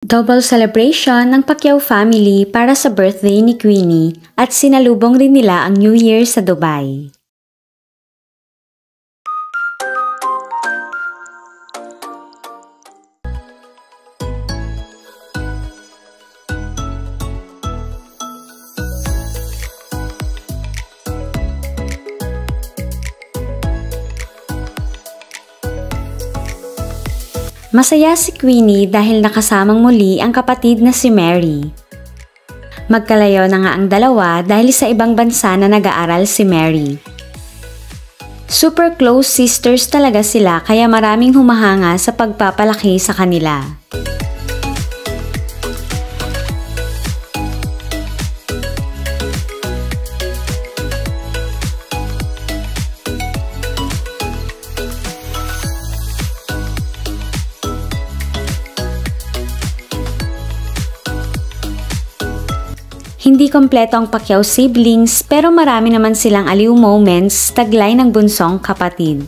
Double celebration ng Pacquiao family para sa birthday ni Queenie at sinalubong rin nila ang New Year sa Dubai. Masaya si Queenie dahil nakasamang muli ang kapatid na si Mary. Magkalayo na nga ang dalawa dahil sa ibang bansa na nag-aaral si Mary. Super close sisters talaga sila kaya maraming humahanga sa pagpapalaki sa kanila. Hindi kompleto ang Pacquiao siblings pero marami naman silang aliw moments taglay ng bunsong kapatid.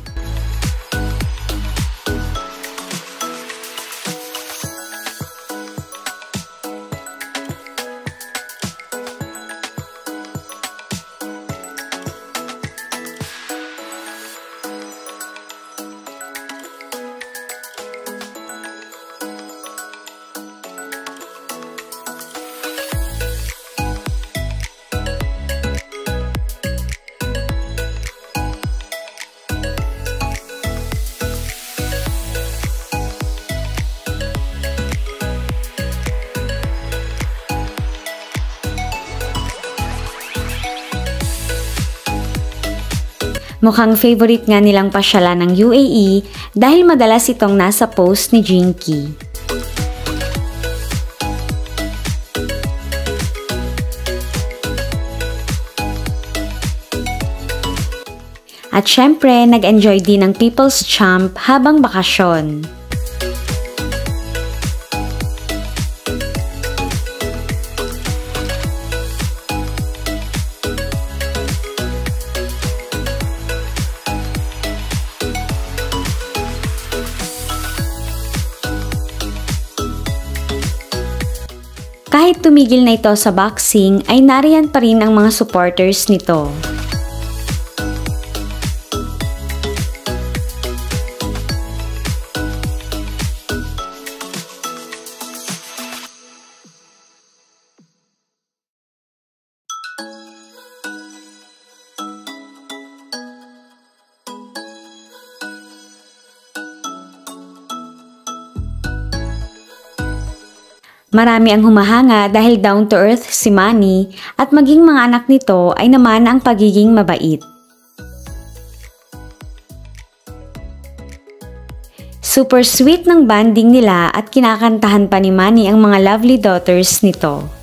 Mukhang favorite nga nilang pasyalan ng UAE dahil madalas itong nasa post ni Jinky. At syempre, nag-enjoy din ng People's Champ habang bakasyon. Kahit tumigil na ito sa boxing, ay nariyan pa rin ang mga supporters nito. Marami ang humahanga dahil down to earth si Manny at maging mga anak nito ay naman ang pagiging mabait. Super sweet ng banding nila at kinakantahan pa ni Manny ang mga lovely daughters nito.